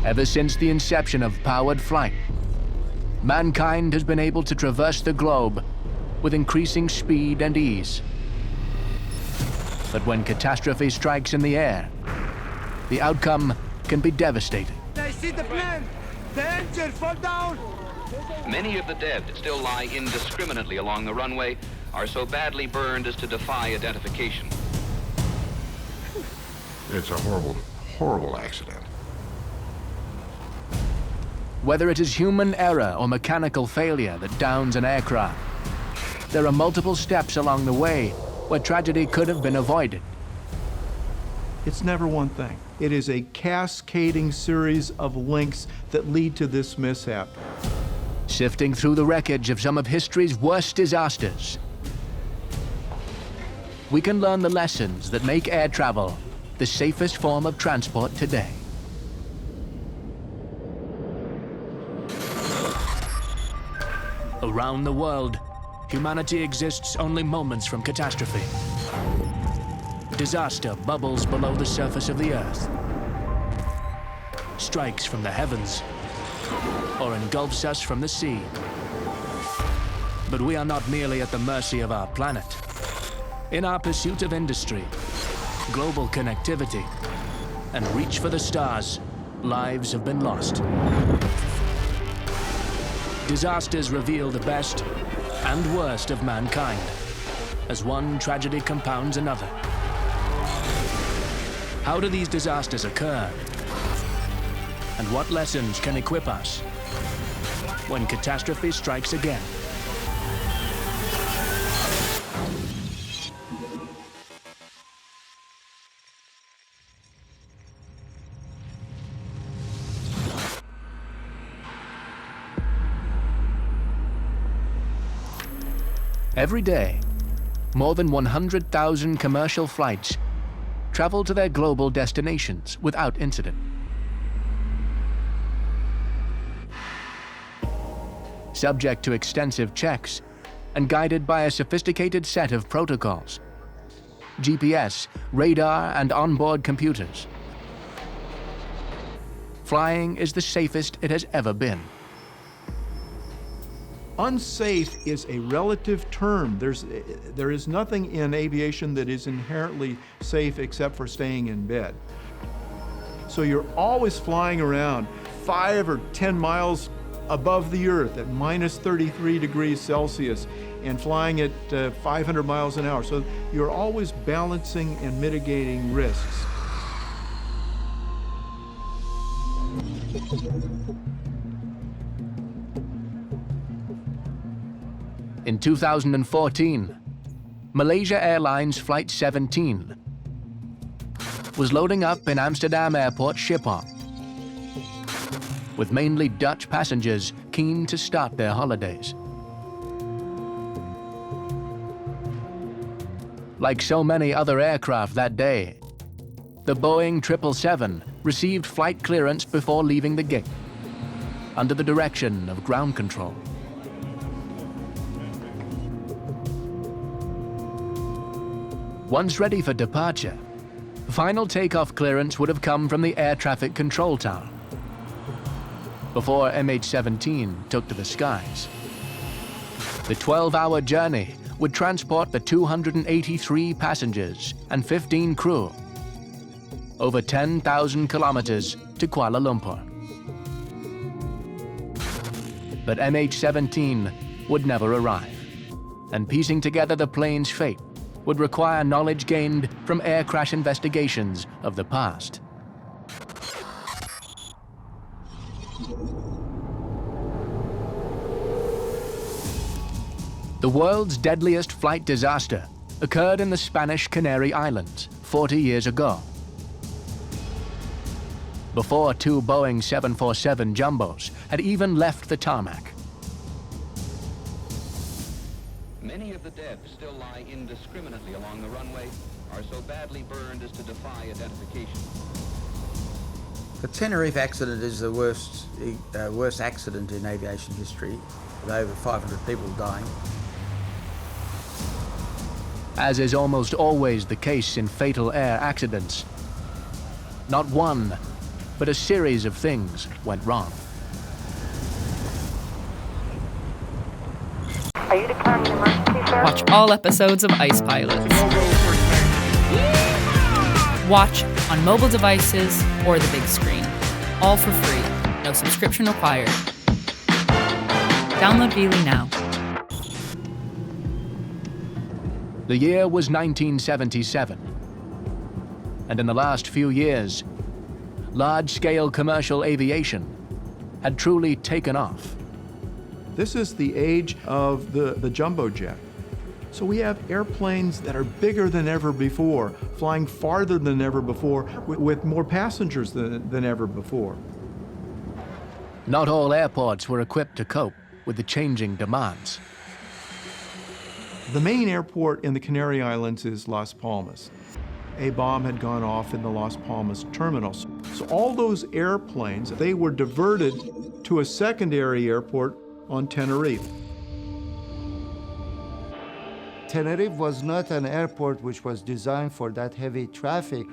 Ever since the inception of powered flight, mankind has been able to traverse the globe with increasing speed and ease. But when catastrophe strikes in the air, the outcome can be devastating. I see the plane! The engine fall down! Many of the dead still lie indiscriminately along the runway, are so badly burned as to defy identification. It's a horrible, horrible accident. Whether it is human error or mechanical failure that downs an aircraft, there are multiple steps along the way where tragedy could have been avoided. It's never one thing. It is a cascading series of links that lead to this mishap. Sifting through the wreckage of some of history's worst disasters, we can learn the lessons that make air travel the safest form of transport today. Around the world, humanity exists only moments from catastrophe. Disaster bubbles below the surface of the earth, strikes from the heavens, or engulfs us from the sea. But we are not merely at the mercy of our planet. In our pursuit of industry, global connectivity, and reach for the stars, lives have been lost. Disasters reveal the best and worst of mankind, as one tragedy compounds another. How do these disasters occur? And what lessons can equip us when catastrophe strikes again? Every day, more than 100,000 commercial flights travel to their global destinations without incident. Subject to extensive checks and guided by a sophisticated set of protocols, GPS, radar, and onboard computers, flying is the safest it has ever been. Unsafe is a relative term. There is nothing in aviation that is inherently safe except for staying in bed. So you're always flying around 5 or 10 miles above the earth at minus 33 degrees Celsius and flying at 500 miles an hour. So you're always balancing and mitigating risks. In 2014, Malaysia Airlines Flight 17 was loading up in Amsterdam Airport Schiphol, with mainly Dutch passengers keen to start their holidays. Like so many other aircraft that day, the Boeing 777 received flight clearance before leaving the gate, under the direction of ground control. Once ready for departure, final takeoff clearance would have come from the air traffic control tower before MH17 took to the skies. The 12-hour journey would transport the 283 passengers and 15 crew over 10,000 kilometers to Kuala Lumpur. But MH17 would never arrive, and piecing together the plane's fate would require knowledge gained from air crash investigations of the past. The world's deadliest flight disaster occurred in the Spanish Canary Islands 40 years ago. Before 2 Boeing 747 jumbos had even left the tarmac. Many of the dead still lie indiscriminately along the runway, are so badly burned as to defy identification. The Tenerife accident is the worst accident in aviation history, with over 500 people dying. As is almost always the case in fatal air accidents, not one, But a series of things went wrong. Are you declaring an emergency, sir? Watch all episodes of Ice Pilots. Watch on mobile devices or the big screen. All for free. No subscription required. Download Veely now. The year was 1977. And in the last few years, large-scale commercial aviation had truly taken off. This is the age of the jumbo jet. So we have airplanes that are bigger than ever before, flying farther than ever before, with more passengers than ever before. Not all airports were equipped to cope with the changing demands. The main airport in the Canary Islands is Las Palmas. A bomb had gone off in the Las Palmas terminals. So all those airplanes, they were diverted to a secondary airport on Tenerife. Tenerife was not an airport which was designed for that heavy traffic.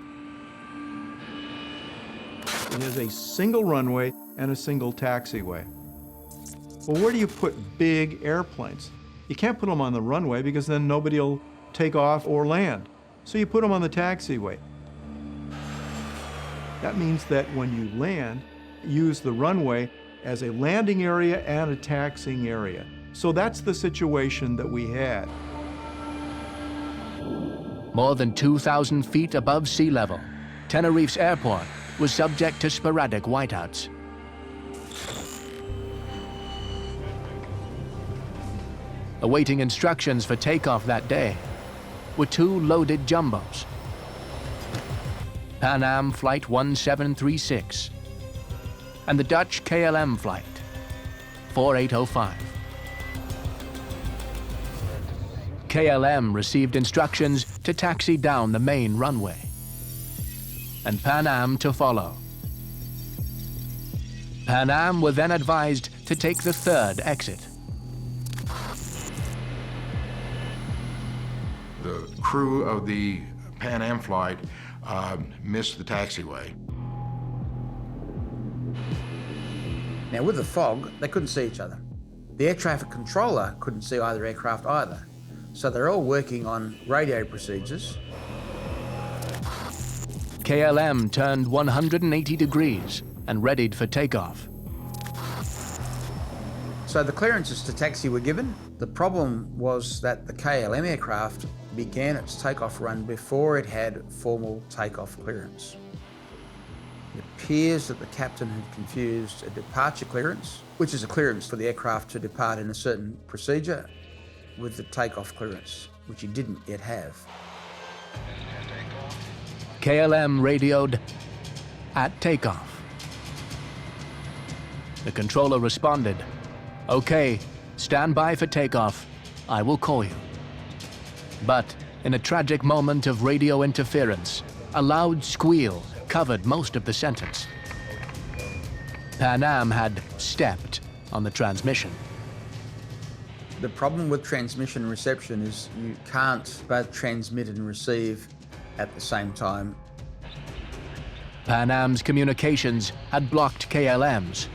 It is a single runway and a single taxiway. Well, where do you put big airplanes? You can't put them on the runway because then nobody will take off or land. So you put them on the taxiway. That means that when you land, use the runway as a landing area and a taxiing area. So that's the situation that we had. More than 2,000 feet above sea level, Tenerife's airport was subject to sporadic whiteouts. Awaiting instructions for takeoff that day were two loaded jumbos. Pan Am Flight 1736 and the Dutch KLM Flight 4805. KLM received instructions to taxi down the main runway, and Pan Am to follow. Pan Am were then advised to take the third exit. The crew of the Pan Am flight missed the taxiway. Now, with the fog, they couldn't see each other. The air traffic controller couldn't see either aircraft either. So they're all working on radio procedures. KLM turned 180 degrees and readied for takeoff. So the clearances to taxi were given. The problem was that the KLM aircraft began its takeoff run before it had formal takeoff clearance. It appears that the captain had confused a departure clearance, which is a clearance for the aircraft to depart in a certain procedure, with the takeoff clearance, which he didn't yet have. KLM radioed at takeoff. The controller responded, "Okay, stand by for takeoff. I will call you." But in a tragic moment of radio interference, a loud squeal covered most of the sentence. Pan Am had stepped on the transmission. The problem with transmission reception is you can't both transmit and receive at the same time. Pan Am's communications had blocked KLM's,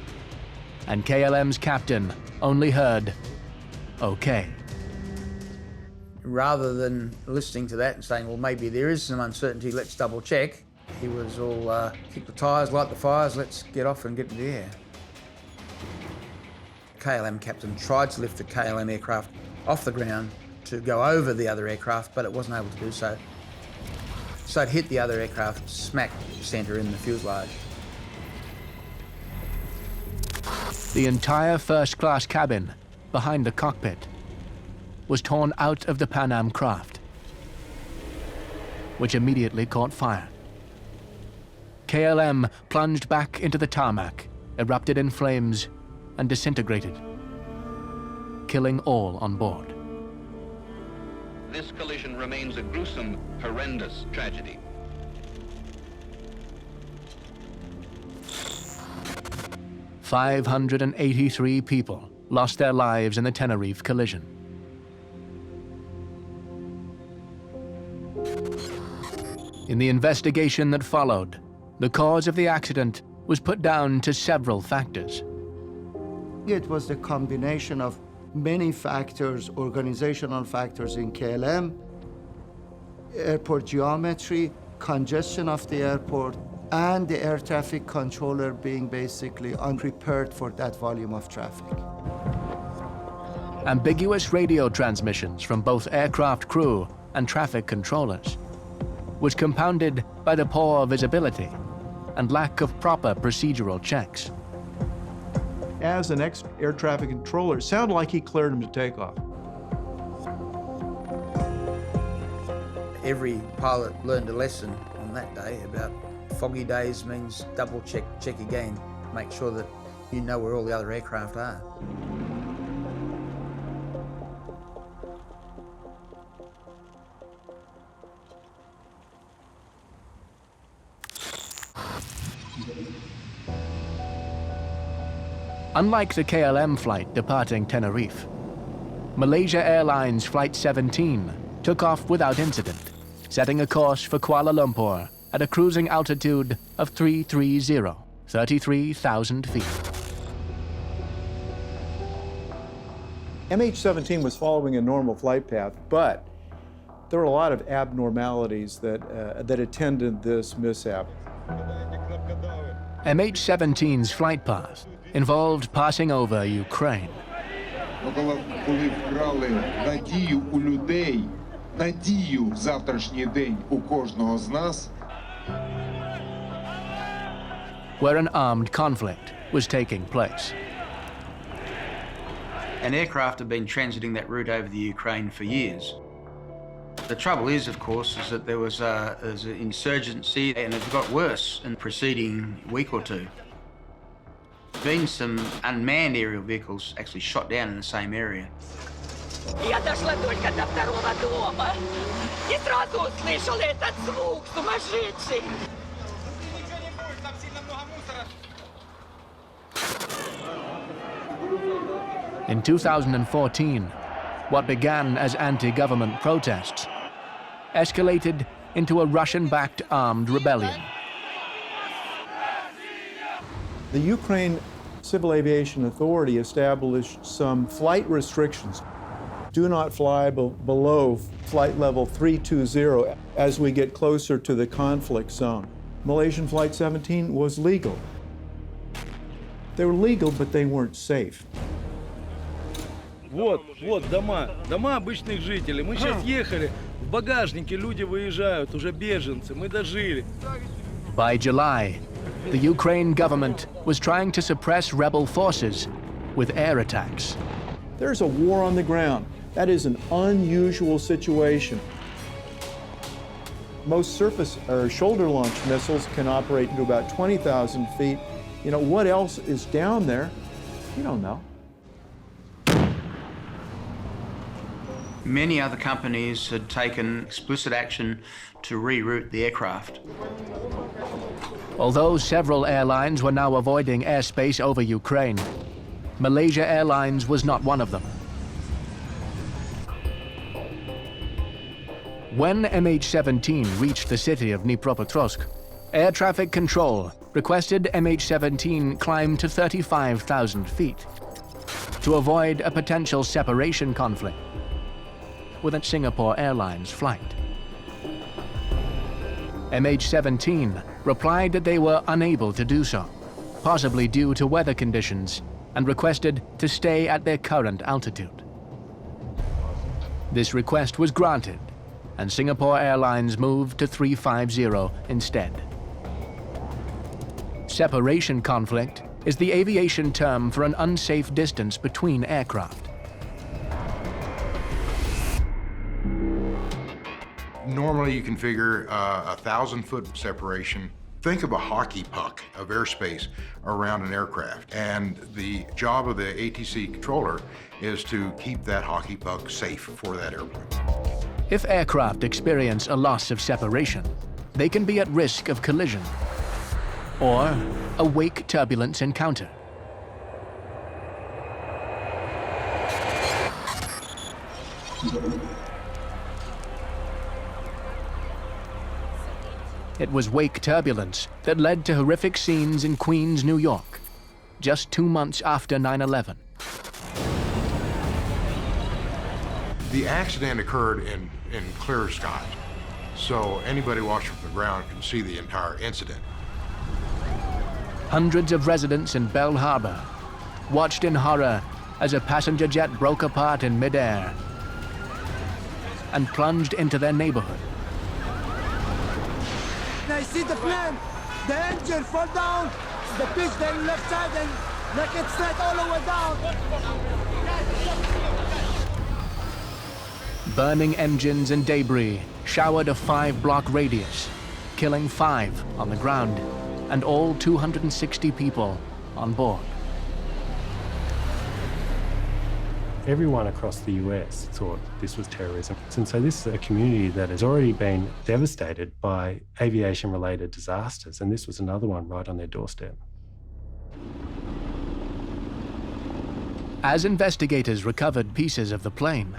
and KLM's captain only heard, "Okay." Rather than listening to that and saying, well, maybe there is some uncertainty, let's double check, he was all, kick the tyres, light the fires, let's get off and get in the air. KLM captain tried to lift the KLM aircraft off the ground to go over the other aircraft, but it wasn't able to do so. So it hit the other aircraft, smack centre in the fuselage. The entire first-class cabin behind the cockpit was torn out of the Pan Am craft, which immediately caught fire. KLM plunged back into the tarmac, erupted in flames, and disintegrated, killing all on board. This collision remains a gruesome, horrendous tragedy. "583 people lost their lives in the Tenerife collision. In the investigation that followed, the cause of the accident was put down to several factors. It was the combination of many factors, organizational factors in KLM, airport geometry, congestion of the airport, and the air traffic controller being basically unprepared for that volume of traffic. Ambiguous radio transmissions from both aircraft crew and traffic controllers was compounded by the poor visibility and lack of proper procedural checks. As an ex-air traffic controller, it sounded like he cleared him to take off. Every pilot learned a lesson on that day about foggy days means double check again. Make sure that you know where all the other aircraft are. Unlike the KLM flight departing Tenerife, Malaysia Airlines Flight 17 took off without incident, setting a course for Kuala Lumpur at a cruising altitude of 330, 33,000 feet. MH17 was following a normal flight path, but there were a lot of abnormalities that attended this mishap. MH17's flight path involved passing over Ukraine. Коли вкрали надію у людей, надію в завтрашній день у кожного з нас. Where an armed conflict was taking place. An aircraft had been transiting that route over the Ukraine for years. The trouble is, of course, is that there was an insurgency, and it got worse in the preceding week or two. Been some unmanned aerial vehicles actually shot down in the same area. Я дошла только до второго дома и сразу услышала этот звук сумасшедший. In 2014, what began as anti-government protests escalated into a Russian-backed armed rebellion. The Ukraine Civil Aviation Authority established some flight restrictions. Do not fly below flight level 320 as we get closer to the conflict zone. Malaysian Flight 17 was legal. They were legal, but they weren't safe. Вот дома обычных жителей. Мы сейчас ехали, в багажнике люди выезжают, уже беженцы, мы дожили. By July, the Ukraine government was trying to suppress rebel forces with air attacks. There's a war on the ground. That is an unusual situation. Most surface or shoulder launch missiles can operate to about 20,000 feet. You know, what else is down there? You don't know. Many other companies had taken explicit action to reroute the aircraft. Although several airlines were now avoiding airspace over Ukraine, Malaysia Airlines was not one of them. When MH17 reached the city of Dnipropetrovsk, air traffic control requested MH17 climb to 35,000 feet to avoid a potential separation conflict with a Singapore Airlines flight. MH17 replied that they were unable to do so, possibly due to weather conditions, and requested to stay at their current altitude. This request was granted, and Singapore Airlines moved to 350 instead. Separation conflict is the aviation term for an unsafe distance between aircraft. Normally you can figure a 1,000-foot separation. Think of a hockey puck of airspace around an aircraft, and the job of the ATC controller is to keep that hockey puck safe for that airplane. If aircraft experience a loss of separation, they can be at risk of collision or a wake turbulence encounter. It was wake turbulence that led to horrific scenes in Queens, New York, just 2 months after 9/11. The accident occurred in clear skies, so anybody watching from the ground can see the entire incident. Hundreds of residents in Belle Harbor watched in horror as a passenger jet broke apart in midair and plunged into their neighborhood. I see the plane, the engine fall down, the pitch then left side and like it's straight all the way down. Burning engines and debris showered a 5-block radius, killing 5 on the ground and all 260 people on board. Everyone across the US thought this was terrorism. And so this is a community that has already been devastated by aviation-related disasters, and this was another one right on their doorstep. As investigators recovered pieces of the plane,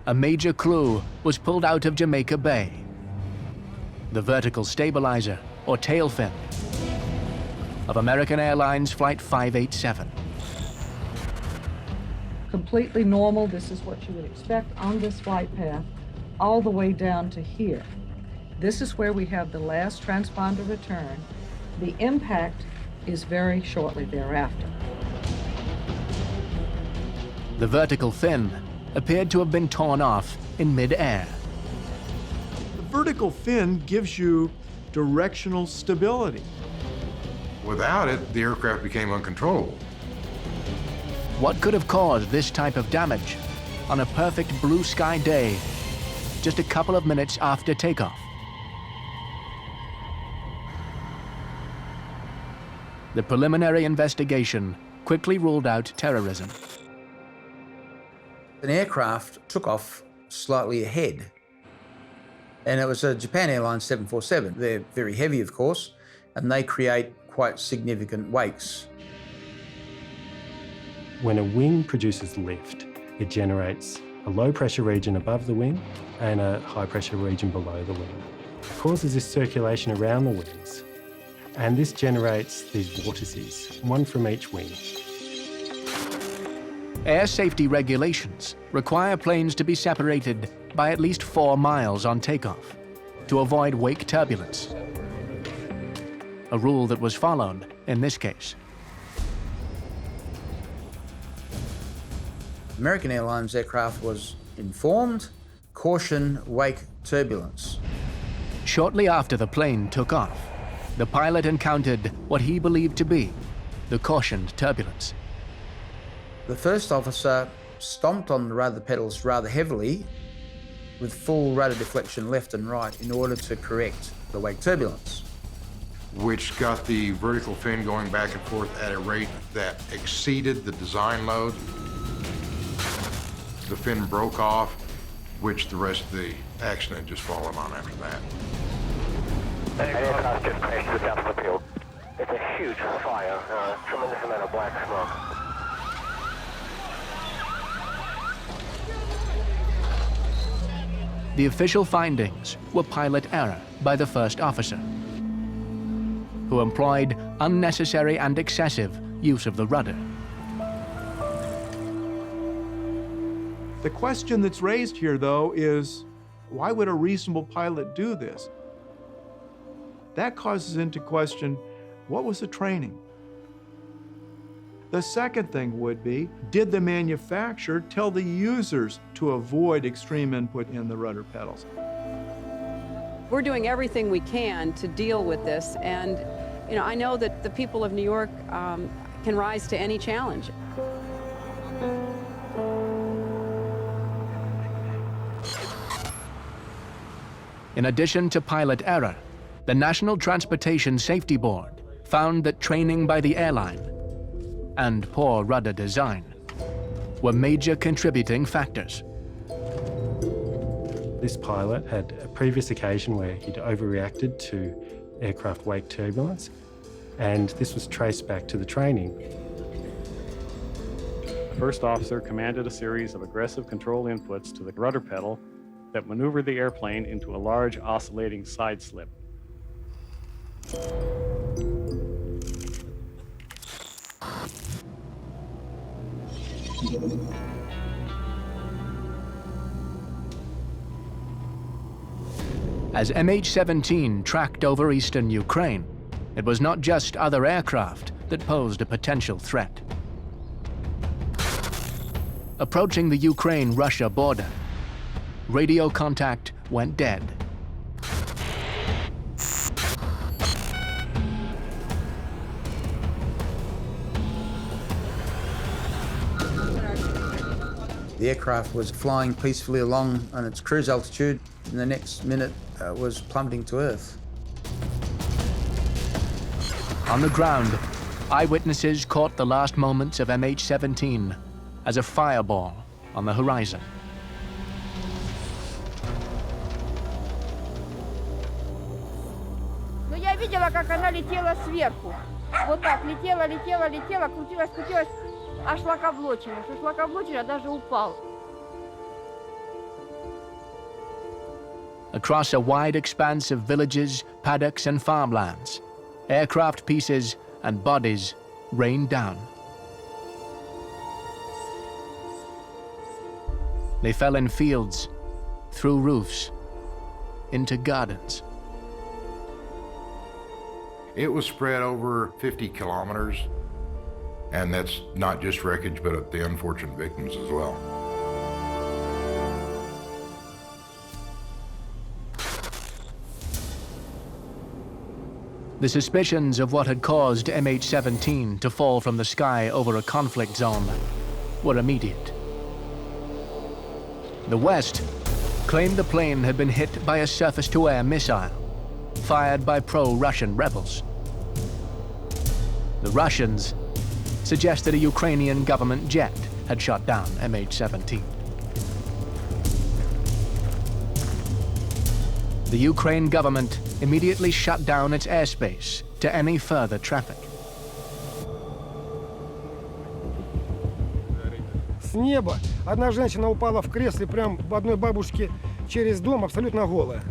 a major clue was pulled out of Jamaica Bay. The vertical stabilizer, or tail fin, of American Airlines Flight 587. Completely normal, this is what you would expect on this flight path, all the way down to here. This is where we have the last transponder return. The impact is very shortly thereafter. The vertical fin appeared to have been torn off in mid-air. The vertical fin gives you directional stability. Without it, the aircraft became uncontrollable. What could have caused this type of damage on a perfect blue sky day, just a couple of minutes after takeoff? The preliminary investigation quickly ruled out terrorism. An aircraft took off slightly ahead, and it was a Japan Airlines 747. They're very heavy, of course, and they create quite significant wakes. When a wing produces lift, it generates a low-pressure region above the wing and a high-pressure region below the wing. It causes this circulation around the wings, and this generates these vortices, one from each wing. Air safety regulations require planes to be separated by at least 4 miles on takeoff to avoid wake turbulence, a rule that was followed in this case. American Airlines aircraft was informed, caution, wake turbulence. Shortly after the plane took off, the pilot encountered what he believed to be the cautioned turbulence. The first officer stomped on the rudder pedals rather heavily with full rudder deflection left and right in order to correct the wake turbulence, which got the vertical fin going back and forth at a rate that exceeded the design load. The fin broke off, which the rest of the accident just followed on after that. Aircraft just crashed to the south of the field. It's a huge fire, tremendous amount of black smoke. The official findings were pilot error by the first officer, who employed unnecessary and excessive use of the rudder. The question that's raised here, though, is why would a reasonable pilot do this? That causes into question, what was the training? The second thing would be, did the manufacturer tell the users to avoid extreme input in the rudder pedals? We're doing everything we can to deal with this, and I know that the people of New York can rise to any challenge. In addition to pilot error, the National Transportation Safety Board found that training by the airline and poor rudder design were major contributing factors. This pilot had a previous occasion where he'd overreacted to aircraft wake turbulence, and this was traced back to the training. The first officer commanded a series of aggressive control inputs to the rudder pedal that maneuvered the airplane into a large oscillating side slip. As MH17 tracked over eastern Ukraine, it was not just other aircraft that posed a potential threat. Approaching the Ukraine-Russia border, radio contact went dead. The aircraft was flying peacefully along on its cruise altitude, and the next minute was plummeting to Earth. On the ground, eyewitnesses caught the last moments of MH17 as a fireball on the horizon. Но я видела, как она летела сверху. Вот так, летела, летела, летела, крутилась, крутилась, аж шлакоблочила. Что шлакоблочила, даже упал. Across a wide expanse of villages, paddocks, and farmlands, aircraft pieces and bodies rained down. They fell in fields, through roofs, into gardens. It was spread over 50 kilometers, and that's not just wreckage, but the unfortunate victims as well. The suspicions of what had caused MH17 to fall from the sky over a conflict zone were immediate. The West claimed the plane had been hit by a surface-to-air missile fired by pro-Russian rebels. The Russians suggested a Ukrainian government jet had shot down MH17. The Ukraine government immediately shut down its airspace to any further traffic. С неба одна женщина упала в кресле прямо в одной бабушке через дом, абсолютно голая.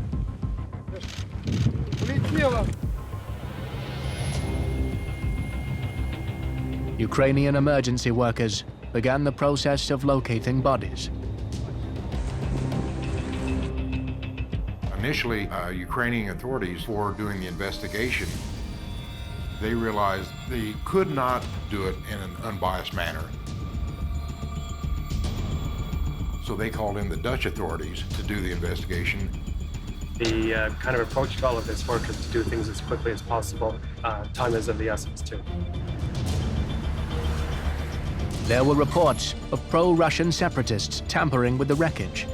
Улетела. Ukrainian emergency workers began the process of locating bodies. Initially, Ukrainian authorities, for doing the investigation, they realized they could not do it in an unbiased manner. So they called in the Dutch authorities to do the investigation. The kind of approach to all of this work is to do things as quickly as possible. Time is of the essence too. There were reports of pro-Russian separatists tampering with the wreckage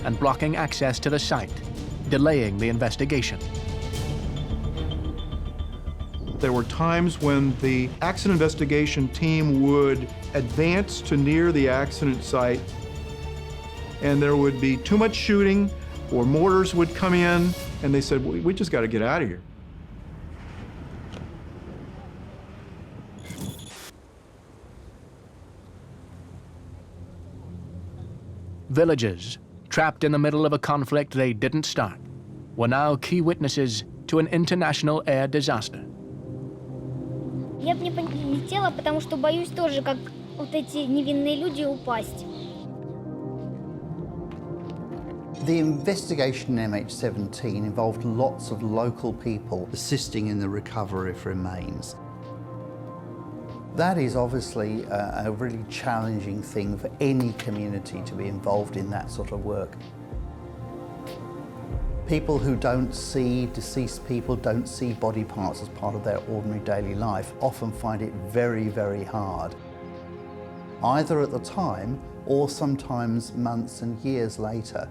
and blocking access to the site, delaying the investigation. There were times when the accident investigation team would advance to near the accident site, and there would be too much shooting, or mortars would come in, and they said, we just got to get out of here. Villagers, trapped in the middle of a conflict they didn't start, were now key witnesses to an international air disaster. Я бы не полетела, потому что боюсь тоже, как вот эти невинные люди, упасть. The investigation in MH17 involved lots of local people assisting in the recovery of remains. That is obviously a really challenging thing for any community to be involved in that sort of work. People who don't see deceased people, don't see body parts as part of their ordinary daily life, often find it very, very hard, either at the time or sometimes months and years later.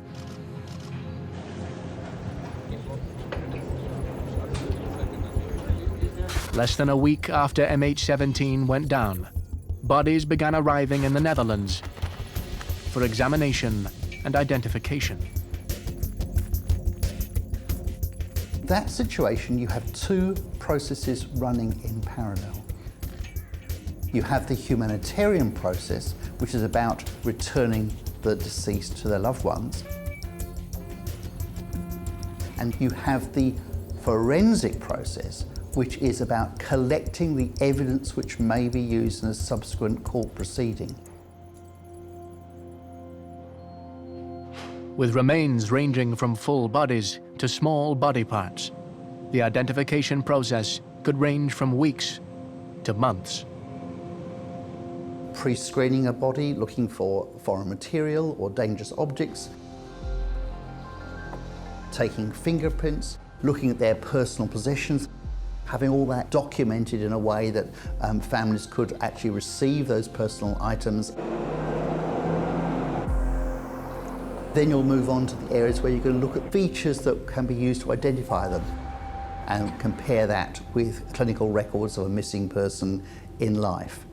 Less than a week after MH17 went down, bodies began arriving in the Netherlands for examination and identification. That situation, you have two processes running in parallel. You have the humanitarian process, which is about returning the deceased to their loved ones. And you have the forensic process, which is about collecting the evidence which may be used in a subsequent court proceeding. With remains ranging from full bodies to small body parts, the identification process could range from weeks to months. Pre-screening a body, looking for foreign material or dangerous objects, taking fingerprints, looking at their personal possessions, having all that documented in a way that families could actually receive those personal items. Then you'll move on to the areas where you're going to look at features that can be used to identify them and compare that with clinical records of a missing person in life.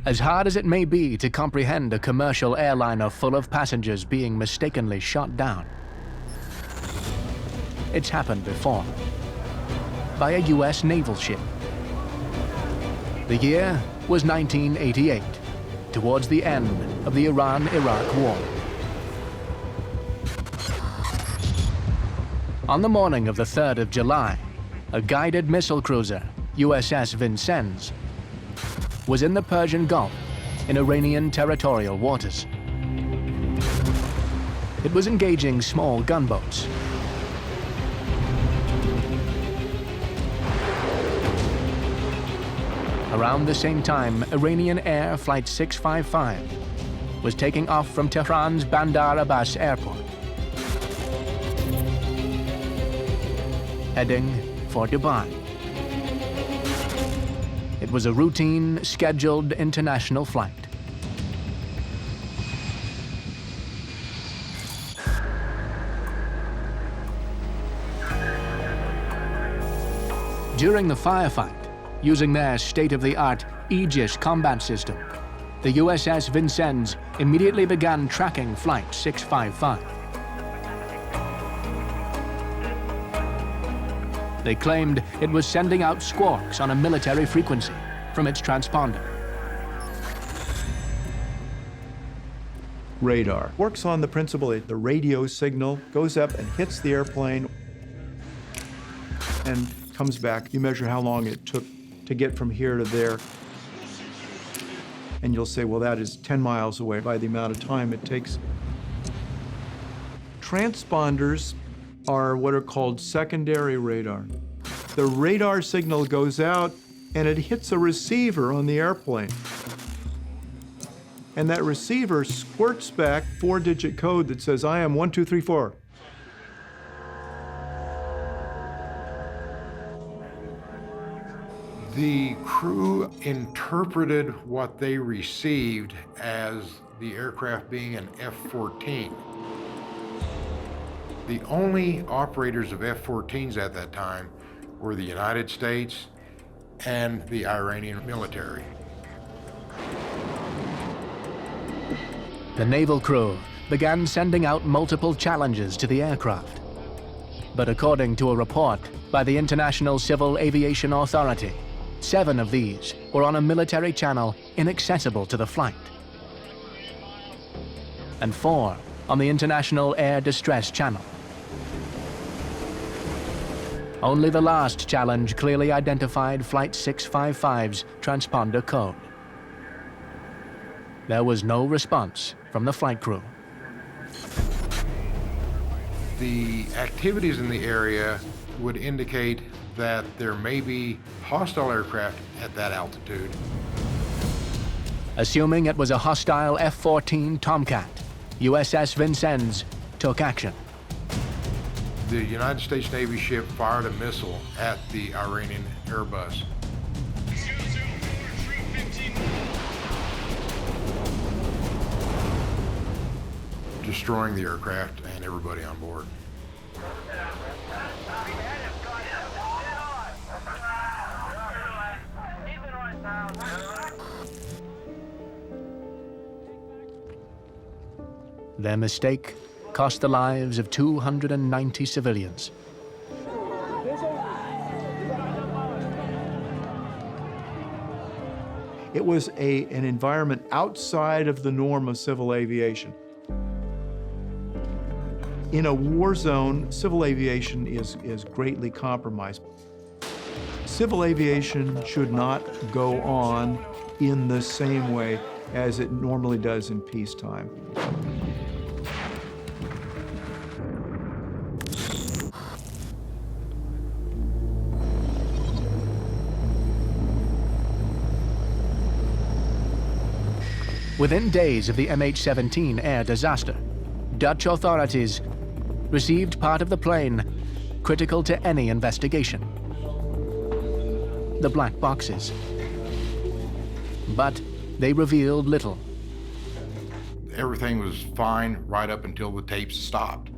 As hard as it may be to comprehend a commercial airliner full of passengers being mistakenly shot down, it's happened before, by a US naval ship. The year was 1988, towards the end of the Iran-Iraq War. On the morning of the 3rd of July, a guided missile cruiser, USS Vincennes, was in the Persian Gulf in Iranian territorial waters. It was engaging small gunboats. Around the same time, Iranian Air Flight 655 was taking off from Tehran's Bandar Abbas Airport, heading for Dubai. It was a routine, scheduled international flight. During the firefight, using their state-of-the-art Aegis combat system, the USS Vincennes immediately began tracking Flight 655. They claimed it was sending out squawks on a military frequency from its transponder. Radar works on the principle that the radio signal goes up and hits the airplane and comes back. You measure how long it took to get from here to there, and you'll say, well, that is 10 miles away by the amount of time it takes. Transponders are what are called secondary radar. The radar signal goes out and it hits a receiver on the airplane. And that receiver squirts back 4-digit code that says, I am 1234. The crew interpreted what they received as the aircraft being an F-14. The only operators of F-14s at that time were the United States and the Iranian military. The naval crew began sending out multiple challenges to the aircraft. But according to a report by the International Civil Aviation Authority, 7 of these were on a military channel inaccessible to the flight, and 4 on the International Air Distress Channel. Only the last challenge clearly identified Flight 655's transponder code. There was no response from the flight crew. The activities in the area would indicate that there may be hostile aircraft at that altitude. Assuming it was a hostile F-14 Tomcat, USS Vincennes took action. The United States Navy ship fired a missile at the Iranian Airbus. Destroying the aircraft and everybody on board. Their mistake cost the lives of 290 civilians. It was an environment outside of the norm of civil aviation. In a war zone, civil aviation is greatly compromised. Civil aviation should not go on in the same way as it normally does in peacetime. Within days of the MH17 air disaster, Dutch authorities received part of the plane critical to any investigation: the black boxes. But they revealed little. Everything was fine right up until the tapes stopped.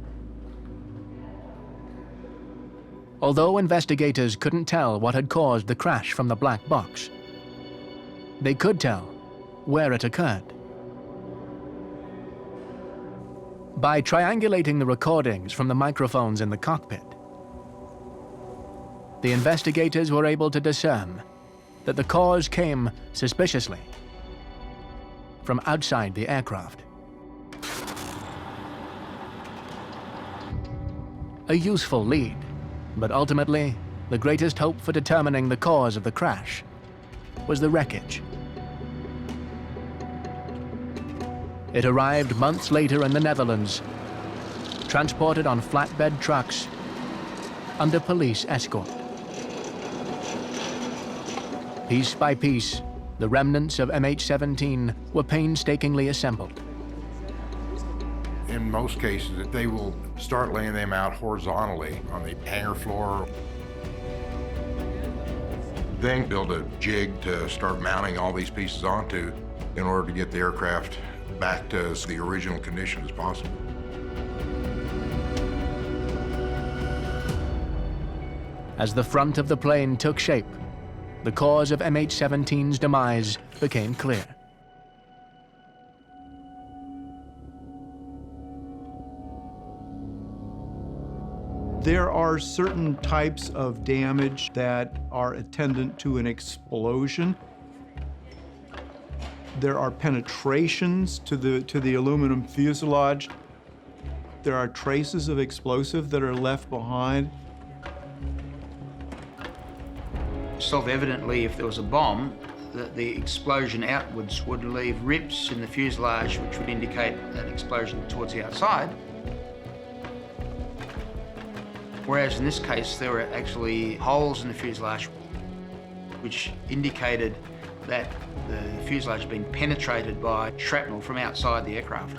Although investigators couldn't tell what had caused the crash from the black box, they could tell where it occurred. By triangulating the recordings from the microphones in the cockpit, the investigators were able to discern that the cause came, suspiciously, from outside the aircraft. A useful lead, but ultimately, the greatest hope for determining the cause of the crash was the wreckage. It arrived months later in the Netherlands, transported on flatbed trucks under police escort. Piece by piece, the remnants of MH17 were painstakingly assembled. In most cases, they will start laying them out horizontally on the hangar floor, then build a jig to start mounting all these pieces onto in order to get the aircraft back to the original condition as possible. As the front of the plane took shape, the cause of MH17's demise became clear. There are certain types of damage that are attendant to an explosion. There are penetrations to the aluminum fuselage. There are traces of explosive that are left behind. Self-evidently, if there was a bomb, that the explosion outwards would leave rips in the fuselage, which would indicate an explosion towards the outside. Whereas in this case, there were actually holes in the fuselage, which indicated that the fuselage had been penetrated by shrapnel from outside the aircraft.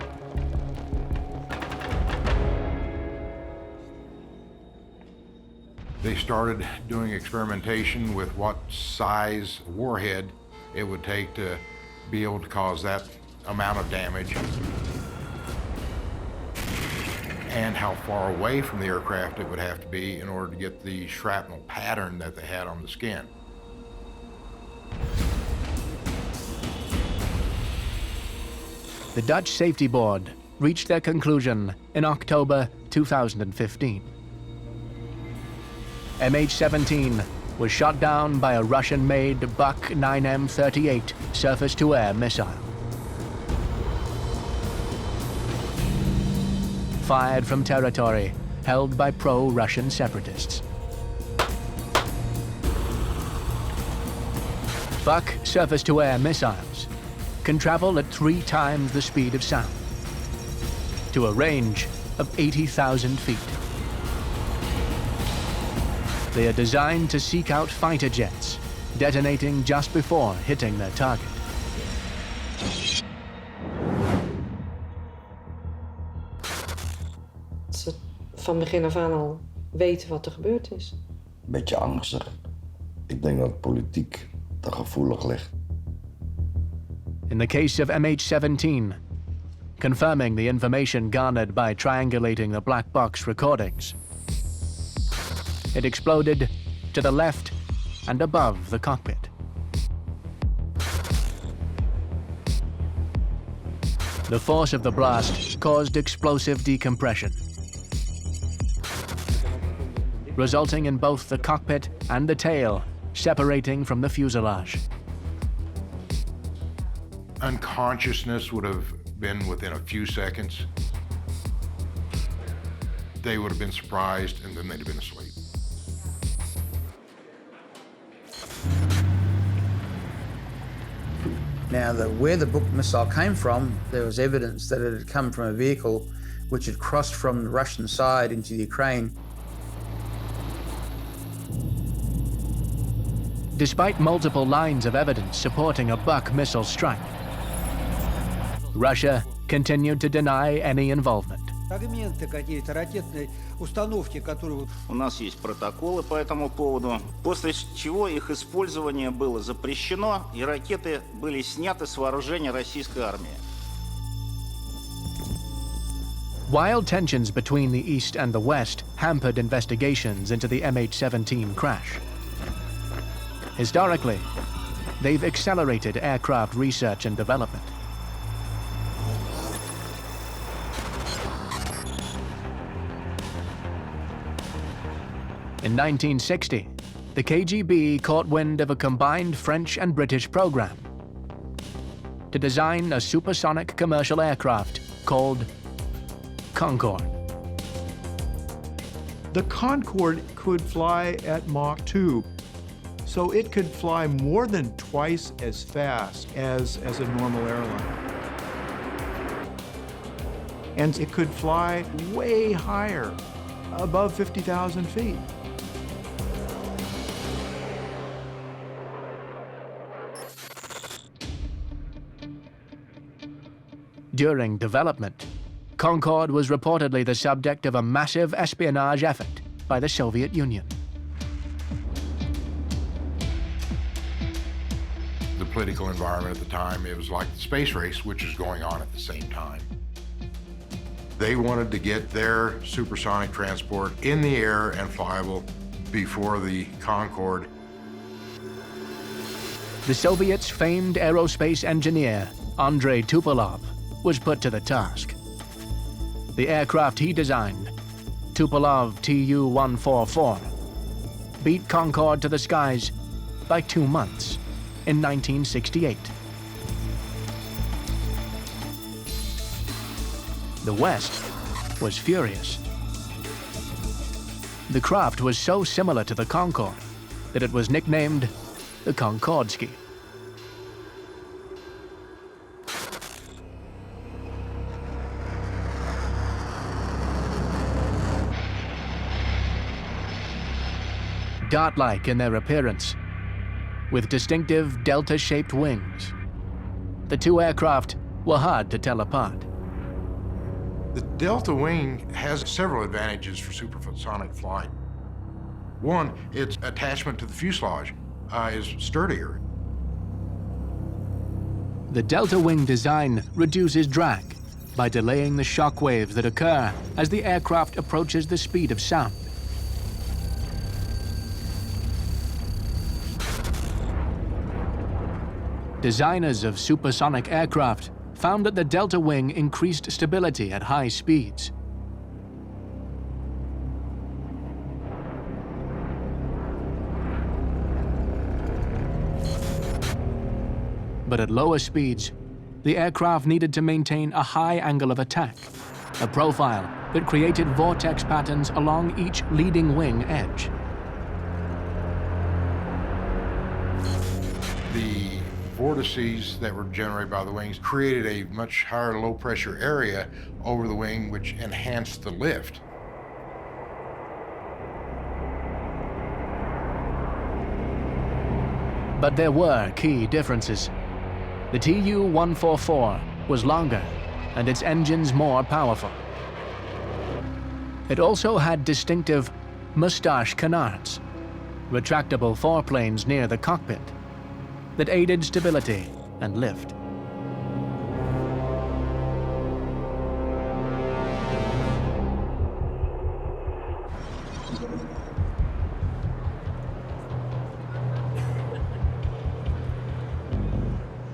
They started doing experimentation with what size warhead it would take to be able to cause that amount of damage, and how far away from the aircraft it would have to be in order to get the shrapnel pattern that they had on the skin. The Dutch Safety Board reached their conclusion in October 2015. MH17 was shot down by a Russian-made Buk 9M38 surface-to-air missile. Fired from territory held by pro-Russian separatists. Buk surface-to-air missiles can travel at 3 times the speed of sound, to a range of 80,000 feet. They are designed to seek out fighter jets, detonating just before hitting their target. Ze van begin af aan al weten wat er gebeurd is. Beetje angstig. Ik denk dat politiek te gevoelig ligt. In the case of MH17, confirming the information garnered by triangulating the black box recordings, it exploded to the left and above the cockpit. The force of the blast caused explosive decompression, resulting in both the cockpit and the tail separating from the fuselage. unconsciousness would have been within a few seconds. They would have been surprised, and then they'd have been asleep. Now, where the book missile came from, there was evidence that it had come from a vehicle which had crossed from the Russian side into the Ukraine. Despite multiple lines of evidence supporting a Buck missile strike, Russia continued to deny any involvement. Фрагменты какие-то ракетной установки, которые... У нас есть протоколы по этому поводу, после чего их использование было запрещено, и ракеты были сняты с вооружения российской армии. While tensions between the East and the West hampered investigations into the MH17 crash, historically, they've accelerated aircraft research and development. In 1960, the KGB caught wind of a combined French and British program to design a supersonic commercial aircraft called Concorde. The Concorde could fly at Mach 2, so it could fly more than twice as fast as a normal airline. And it could fly way higher, above 50,000 feet. During development, Concorde was reportedly the subject of a massive espionage effort by the Soviet Union. The political environment at the time, it was like the space race, which is going on at the same time. They wanted to get their supersonic transport in the air and flyable before the Concorde. The Soviets' famed aerospace engineer, Andrei Tupolev, was put to the task. The aircraft he designed, Tupolev Tu-144, beat Concorde to the skies by 2 months in 1968. The West was furious. The craft was so similar to the Concorde that it was nicknamed the Concordski. Dart-like in their appearance, with distinctive delta-shaped wings, the two aircraft were hard to tell apart. The delta wing has several advantages for supersonic flight. One, its attachment to the fuselage is sturdier. The delta wing design reduces drag by delaying the shock waves that occur as the aircraft approaches the speed of sound. Designers of supersonic aircraft found that the delta wing increased stability at high speeds. But at lower speeds, the aircraft needed to maintain a high angle of attack, a profile that created vortex patterns along each leading wing edge. The vortices that were generated by the wings created a much higher low-pressure area over the wing, which enhanced the lift. But there were key differences. The Tu-144 was longer and its engines more powerful. It also had distinctive mustache canards, retractable foreplanes near the cockpit, that aided stability and lift.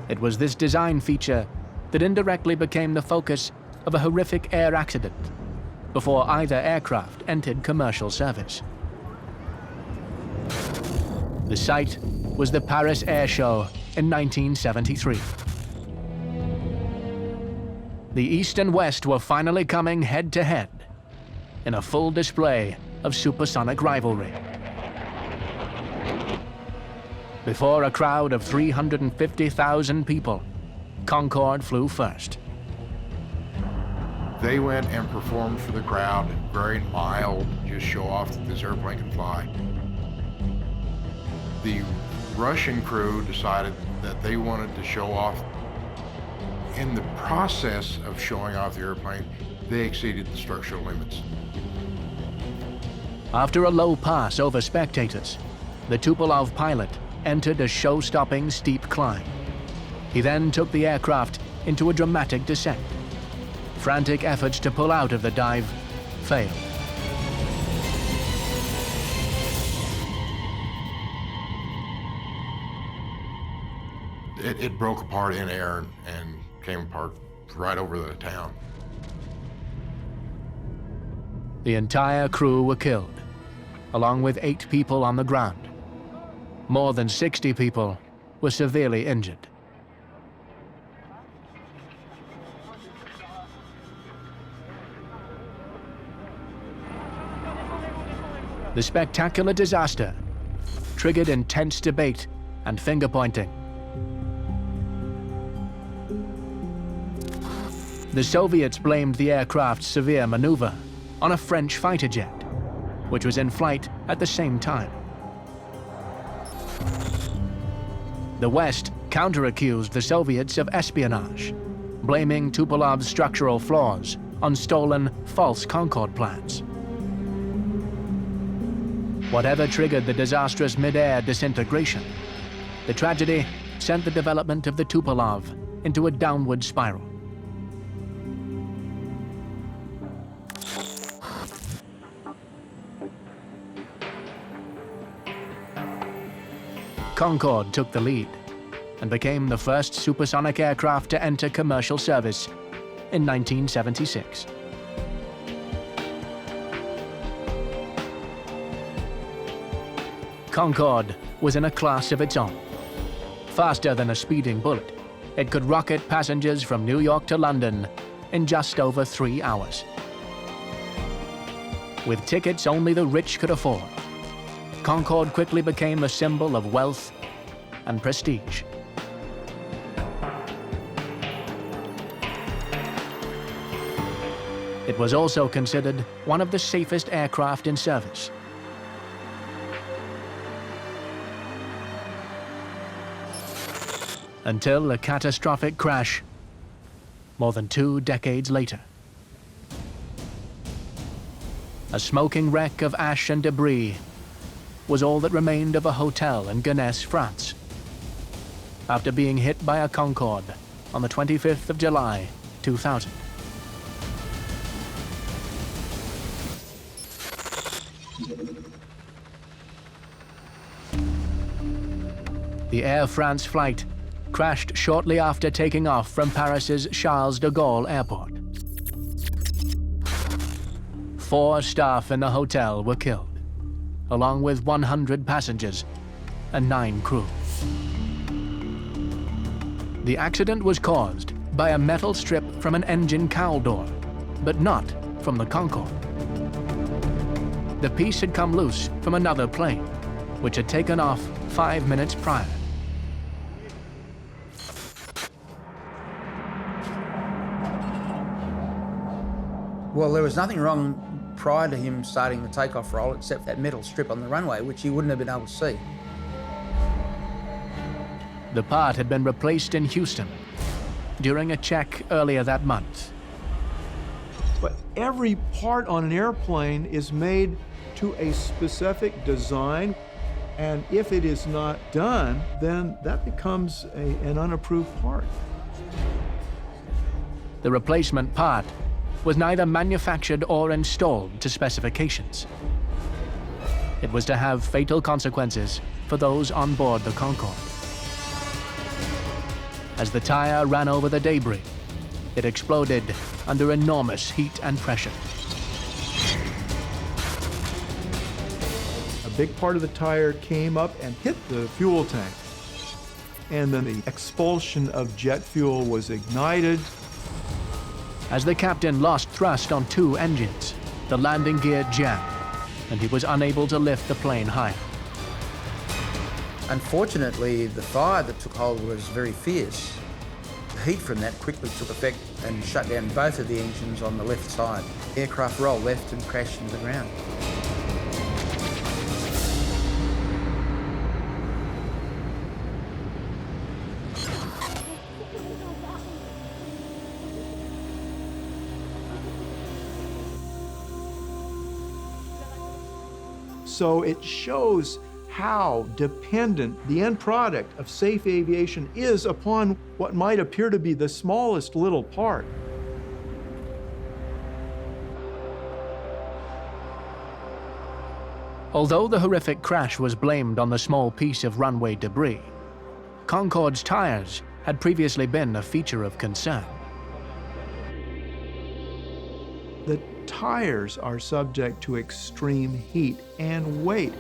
It was this design feature that indirectly became the focus of a horrific air accident before either aircraft entered commercial service. The site was the Paris Air Show in 1973. The East and West were finally coming head to head in a full display of supersonic rivalry. Before a crowd of 350,000 people, Concorde flew first. They went and performed for the crowd, very mild, just show off that this airplane can fly. The Russian crew decided that they wanted to show off. In the process of showing off the airplane, they exceeded the structural limits. After a low pass over spectators, the Tupolev pilot entered a show-stopping steep climb. He then took the aircraft into a dramatic descent. Frantic efforts to pull out of the dive failed. It broke apart in air and came apart right over the town. The entire crew were killed, along with 8 people on the ground. More than 60 people were severely injured. The spectacular disaster triggered intense debate and finger-pointing. The Soviets blamed the aircraft's severe maneuver on a French fighter jet, which was in flight at the same time. The West counter-accused the Soviets of espionage, blaming Tupolev's structural flaws on stolen, false Concorde plans. Whatever triggered the disastrous mid-air disintegration, the tragedy sent the development of the Tupolev into a downward spiral. Concorde took the lead and became the first supersonic aircraft to enter commercial service in 1976. Concorde was in a class of its own. Faster than a speeding bullet, it could rocket passengers from New York to London in just over 3 hours. With tickets only the rich could afford, Concorde quickly became a symbol of wealth and prestige. It was also considered one of the safest aircraft in service. Until a catastrophic crash more than 2 decades later. A smoking wreck of ash and debris was all that remained of a hotel in Gonesse, France, after being hit by a Concorde on the 25th of July, 2000. The Air France flight crashed shortly after taking off from Paris's Charles de Gaulle Airport. 4 staff in the hotel were killed, along with 100 passengers and 9 crew. The accident was caused by a metal strip from an engine cowl door, but not from the Concorde. The piece had come loose from another plane, which had taken off 5 minutes prior. Well, there was nothing wrong prior to him starting the takeoff roll except that metal strip on the runway, which he wouldn't have been able to see. The part had been replaced in Houston during a check earlier that month. But every part on an airplane is made to a specific design, and if it is not done, then that becomes an unapproved part. The replacement part was neither manufactured or installed to specifications. It was to have fatal consequences for those on board the Concorde. As the tire ran over the debris, it exploded under enormous heat and pressure. A big part of the tire came up and hit the fuel tank. And then the expulsion of jet fuel was ignited. As the captain lost thrust on 2 engines, the landing gear jammed, and he was unable to lift the plane higher. Unfortunately, the fire that took hold was very fierce. The heat from that quickly took effect and shut down both of the engines on the left side. The aircraft rolled left and crashed into the ground. So it shows how dependent the end product of safe aviation is upon what might appear to be the smallest little part. Although the horrific crash was blamed on the small piece of runway debris, Concorde's tires had previously been a feature of concern. The tires are subject to extreme heat and weight.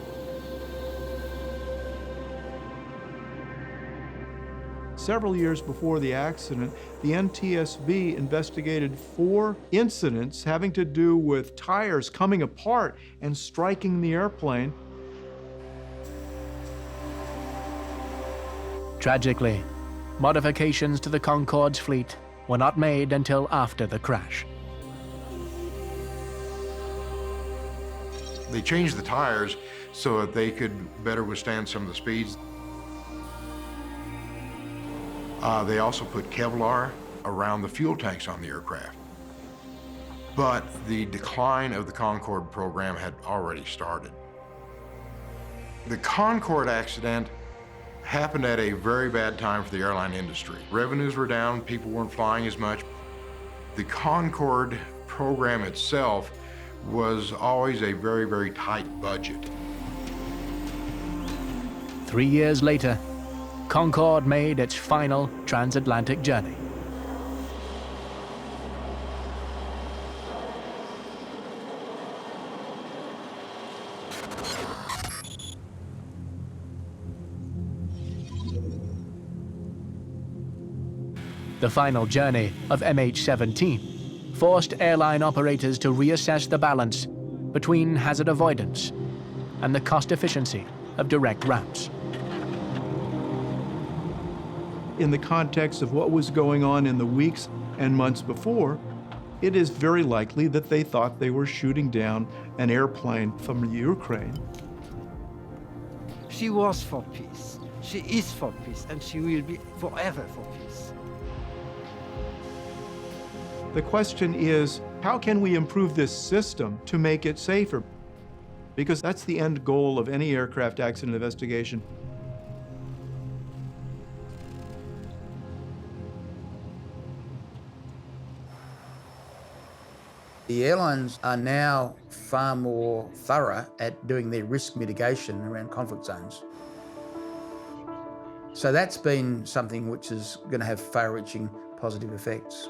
Several years before the accident, the NTSB investigated 4 incidents having to do with tires coming apart and striking the airplane. Tragically, modifications to the Concorde's fleet were not made until after the crash. They changed the tires so that they could better withstand some of the speeds. They also put Kevlar around the fuel tanks on the aircraft. But the decline of the Concorde program had already started. The Concorde accident happened at a very bad time for the airline industry. Revenues were down, people weren't flying as much. The Concorde program itself was always a very, very tight budget. 3 years later, Concorde made its final transatlantic journey. The final journey of MH17 forced airline operators to reassess the balance between hazard avoidance and the cost efficiency of direct routes. In the context of what was going on in the weeks and months before, it is very likely that they thought they were shooting down an airplane from Ukraine. She was for peace, she is for peace, and she will be forever for peace. The question is, how can we improve this system to make it safer? Because that's the end goal of any aircraft accident investigation. The airlines are now far more thorough at doing their risk mitigation around conflict zones. So that's been something which is going to have far-reaching positive effects.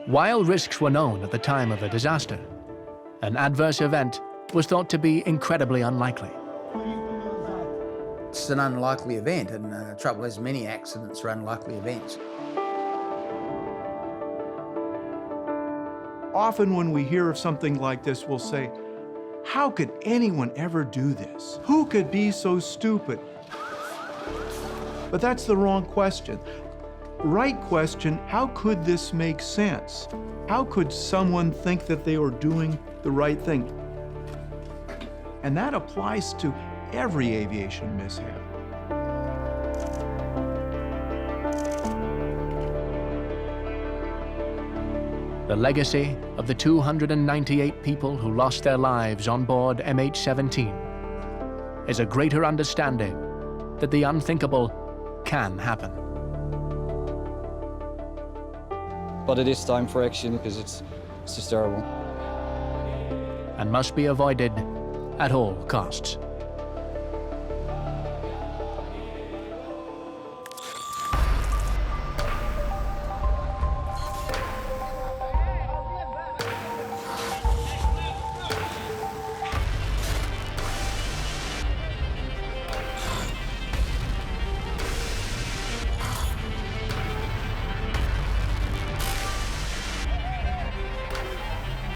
While risks were known at the time of a disaster, an adverse event was thought to be incredibly unlikely. It's an unlikely event, and the trouble is many accidents are unlikely events. Often when we hear of something like this, we'll say, how could anyone ever do this? Who could be so stupid? But that's the wrong question. Right question, how could this make sense? How could someone think that they were doing the right thing? And that applies to every aviation mishap. The legacy of the 298 people who lost their lives on board MH17 is a greater understanding that the unthinkable can happen. But it is time for action because it's just terrible. And must be avoided at all costs.